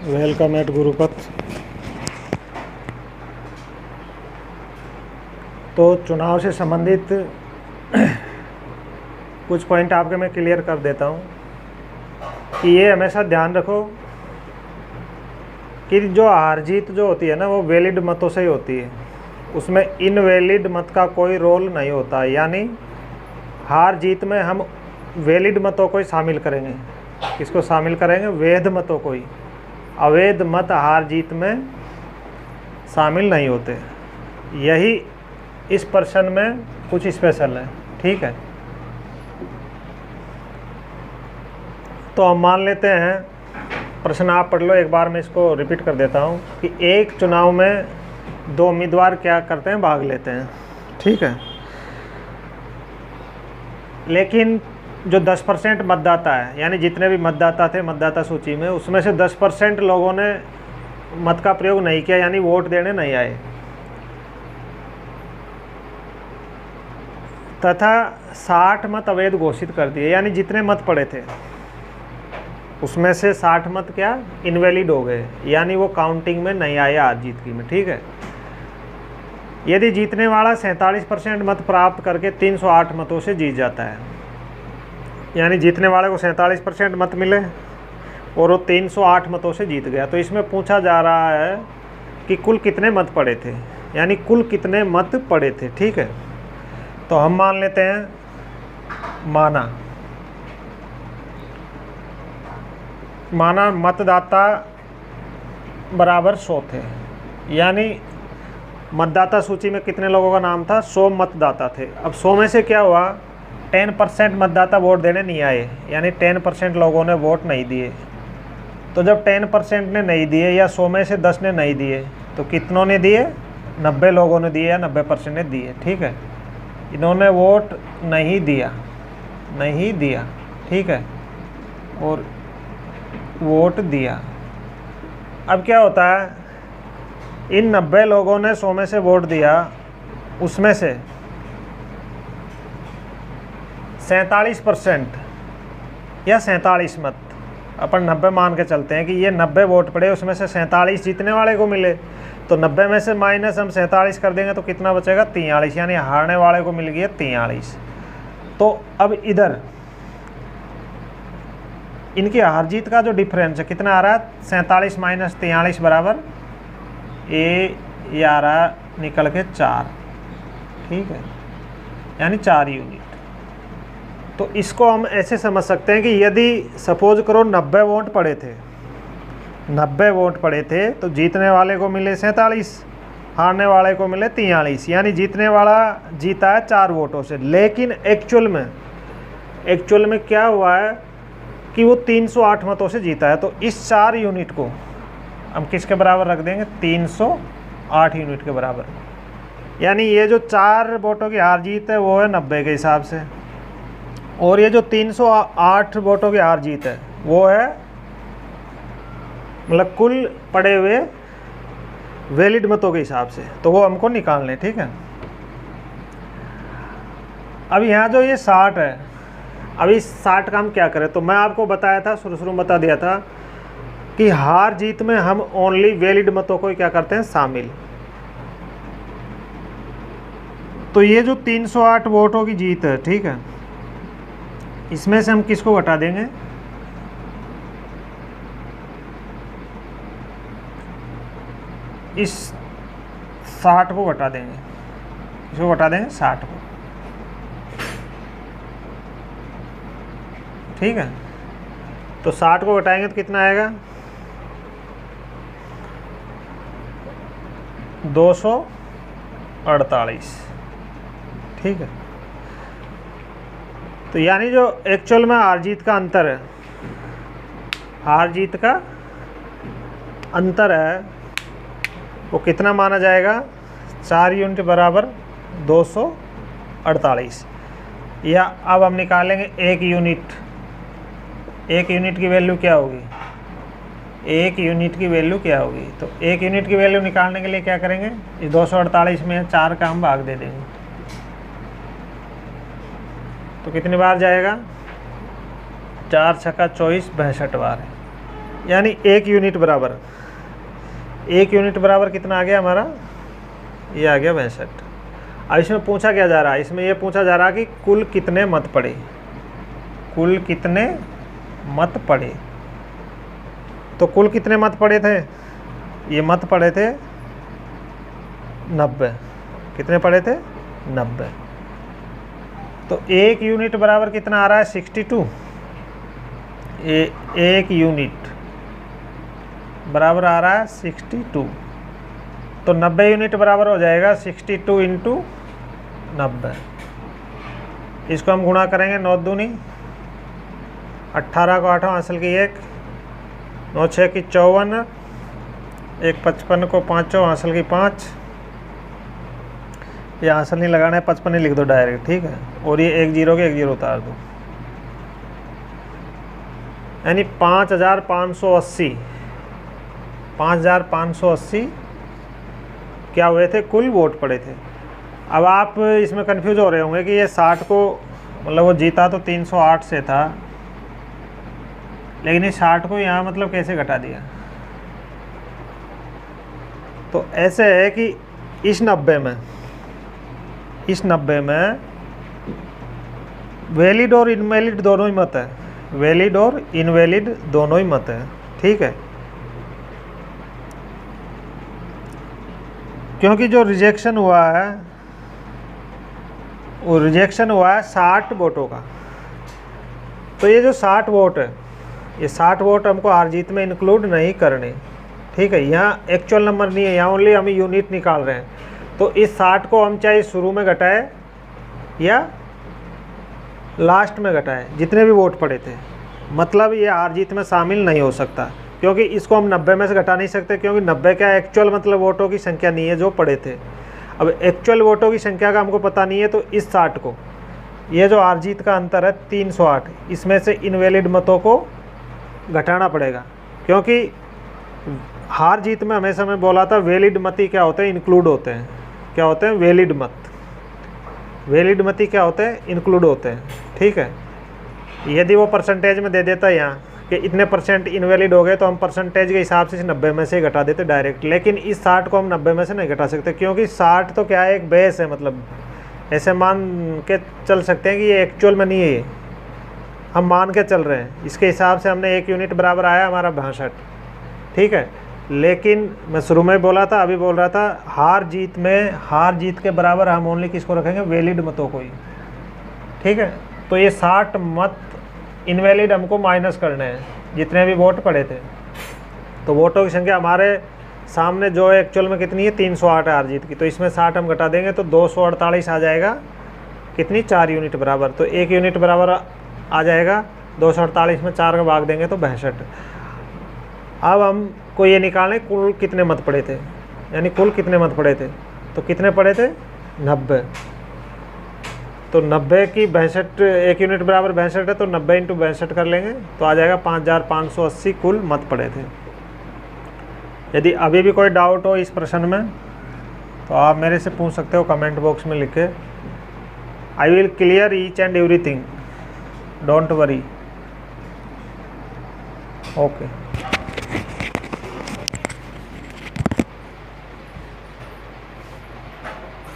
Welcome eight गुरुपथ। तो चुनाव से संबंधित कुछ पॉइंट आपके मैं क्लियर कर देता हूँ कि ये हमेशा ध्यान रखो कि जो हार जीत जो होती है ना, वो वैलिड मतों से ही होती है। उसमें इनवैलिड मत का कोई रोल नहीं होता है। यानी हार जीत में हम वैलिड मतों को ही शामिल करेंगे। किसको शामिल करेंगे? वैध मतों को ही। अवैध मत हार जीत में शामिल नहीं होते। यही इस प्रश्न में कुछ स्पेशल है। ठीक है, तो हम मान लेते हैं, प्रश्न आप पढ़ लो, एक बार मैं इसको रिपीट कर देता हूँ कि एक चुनाव में दो उम्मीदवार क्या करते हैं? भाग लेते हैं। ठीक है, लेकिन जो 10% मतदाता है, यानी जितने भी मतदाता थे मतदाता सूची में, उसमें से 10% लोगों ने मत का प्रयोग नहीं किया, यानी वोट देने नहीं आए, तथा 60 मत अवैध घोषित कर दिए। यानी जितने मत पड़े थे उसमें से 60 मत क्या इनवैलिड हो गए, यानी वो काउंटिंग में नहीं आए हार जीत की में। ठीक है, यदि जीतने वाला 47% मत प्राप्त करके 308 मतों से जीत जाता है, यानी जीतने वाले को 47% मत मिले और वो 308 मतों से जीत गया, तो इसमें पूछा जा रहा है कि कुल कितने मत पड़े थे, यानी कुल कितने मत पड़े थे। ठीक है, तो हम मान लेते हैं, माना मतदाता बराबर 100 थे, यानी मतदाता सूची में कितने लोगों का नाम था? 100 मतदाता थे। अब 100 में से क्या हुआ? 10% मतदाता वोट देने नहीं आए, यानी 10% लोगों ने वोट नहीं दिए। तो जब 10% ने नहीं दिए, या 100 में से 10 ने नहीं दिए, तो कितनों ने दिए? 90 लोगों ने दिए, या 90% ने दिए। ठीक है, इन्होंने वोट नहीं दिया। ठीक है, और वोट दिया। अब क्या होता है, इन 90 लोगों ने 100 में से वोट दिया, उसमें से 47% या 47 मत, अपन 90 मान के चलते हैं कि ये 90 वोट पड़े, उसमें से 47 जीतने वाले को मिले, तो 90 में से माइनस हम 47 कर देंगे तो कितना बचेगा? 43, यानी हारने वाले को मिल गया 43। तो अब इधर इनकी हार जीत का जो डिफरेंस है कितना आ रहा है? 47 माइनस 43 बराबर ये आ रहा निकल के 4। ठीक है, यानी 4 यूनिट। तो इसको हम ऐसे समझ सकते हैं कि यदि सपोज करो 90 वोट पड़े थे तो जीतने वाले को मिले 47, हारने वाले को मिले 43, यानी जीतने वाला जीता है 4 वोटों से। लेकिन एक्चुअल में क्या हुआ है कि वो 308 मतों से जीता है। तो इस 4 यूनिट को हम किसके बराबर रख देंगे? 308 यूनिट के बराबर। यानी ये जो 4 वोटों की हार जीत है वो है 90 के हिसाब से, और ये जो 308 वोटों की हार जीत है वो है मतलब कुल पड़े हुए वैलिड मतों के हिसाब से। तो वो हमको निकालने। ठीक है, अब यहाँ जो ये 60 है, अब इस 60 का हम क्या करें? तो मैं आपको बताया था, शुरू में बता दिया था कि हार जीत में हम ओनली वैलिड मतों को ही क्या करते हैं? शामिल। तो ये जो 308 वोटों की जीत है, ठीक है, इसमें से हम किसको घटा देंगे? इस 60 को घटा देंगे। इसको घटा देंगे 60 को। ठीक है, तो 60 को घटाएंगे तो कितना आएगा? 248। ठीक है, तो यानी जो एक्चुअल में हार जीत का अंतर है वो कितना माना जाएगा? 4 यूनिट बराबर 248। या अब हम निकालेंगे 1 यूनिट की वैल्यू क्या होगी? 1 यूनिट की वैल्यू क्या होगी? तो 1 यूनिट की वैल्यू निकालने के लिए क्या करेंगे? इस 248 में 4 का हम भाग दे देंगे, तो कितनी बार जाएगा? 4 छक्का 24, 62 बार है। यानी 1 यूनिट बराबर, 1 यूनिट बराबर कितना आ गया हमारा, ये आ गया 62। अब इसमें पूछा क्या जा रहा है, इसमें ये पूछा जा रहा है कि कुल कितने मत पड़े, कुल कितने मत पड़े। तो कुल कितने मत पड़े थे, ये मत पड़े थे 90। कितने पड़े थे, 90। तो 1 यूनिट बराबर कितना आ रहा है, 62। 1 यूनिट बराबर आ रहा है 62। तो 90 यूनिट बराबर हो जाएगा 62 इंटू 90। इसको हम गुणा करेंगे, 9 दूनी 18 को 8 हासिल की 1, 9 6 की 54, 1 55 को 5 हासिल की 5। ये हासिल नहीं लगाना है, 55 ही लिख दो डायरेक्ट, ठीक है। और ये 1 0 के 1 0 उतार दो, यानी 5580, 5580 क्या हुए थे, कुल वोट पड़े थे। अब आप इसमें कंफ्यूज हो रहे होंगे कि ये 60 को, मतलब वो जीता तो 308 से था, लेकिन ये 60 को यहाँ मतलब कैसे घटा दिया। तो ऐसे है कि इस 90 में वैलिड और इनवैलिड दोनों ही मत है, वैलिड और इनवैलिड दोनों ही मत है, ठीक है। क्योंकि जो रिजेक्शन हुआ है वो रिजेक्शन हुआ है 60 वोटों का। तो ये जो 60 वोट है, ये 60 वोट हमको हार जीत में इंक्लूड नहीं करने, ठीक है। यहाँ एक्चुअल नंबर नहीं है, यहाँ ओनली हम यूनिट निकाल रहे हैं। तो इस 60 को हम चाहे शुरू में घटाए या लास्ट में घटाए, जितने भी वोट पड़े थे, मतलब ये हार जीत में शामिल नहीं हो सकता। क्योंकि इसको हम 90 में से घटा नहीं सकते, क्योंकि 90 क्या एक्चुअल मतलब वोटों की संख्या नहीं है जो पड़े थे। अब एक्चुअल वोटों की संख्या का हमको पता नहीं है, तो इस 60 को, ये जो हार जीत का अंतर है 308, इसमें से इनवैलिड मतों को घटाना पड़ेगा। क्योंकि हार जीत में हमेशा मैं बोला था वैलिड मत ही क्या होते हैं, इंक्लूड होते हैं। क्या होते हैं, वैलिड मत। वैलिड मत ही क्या होते हैं, इंक्लूड होते हैं, ठीक है। यदि वो परसेंटेज में दे देता है यहाँ कि इतने % इनवैलिड हो गए, तो हम परसेंटेज के हिसाब से 90 में से घटा देते डायरेक्ट। लेकिन इस 60 को हम 90 में से नहीं घटा सकते, क्योंकि 60 तो क्या है, एक बेस है। मतलब ऐसे मान के चल सकते हैं कि ये एक्चुअल में नहीं है, ये हम मान के चल रहे हैं। इसके हिसाब से हमने 1 यूनिट बराबर आया हमारा 62, ठीक है। लेकिन मैं शुरू में बोला था, अभी बोल रहा था, हार जीत में, हार जीत के बराबर हम ओनली किसको रखेंगे, वैलिड मतों को ही, ठीक है। तो ये 60 मत इनवैलिड हमको माइनस करने हैं, जितने भी वोट पड़े थे। तो वोटों की संख्या हमारे सामने जो है एक्चुअल में कितनी है, 308 है हार जीत की। तो इसमें 60 हम घटा देंगे तो 248 आ जाएगा, कितनी, 4 यूनिट बराबर। तो 1 यूनिट बराबर आ जाएगा 248 में 4 का भाग देंगे तो 62। अब हमको ये निकालने कुल कितने मत पड़े थे, यानी कुल कितने मत पड़े थे। तो कितने पड़े थे, 90। तो 90 की 62, 1 यूनिट बराबर 62 है, तो 90 इंटू 62 कर लेंगे तो आ जाएगा 5580 कुल मत पड़े थे। यदि अभी भी कोई डाउट हो इस प्रश्न में तो आप मेरे से पूछ सकते हो कमेंट बॉक्स में लिख के। I will clear each and everything, don't worry. Okay.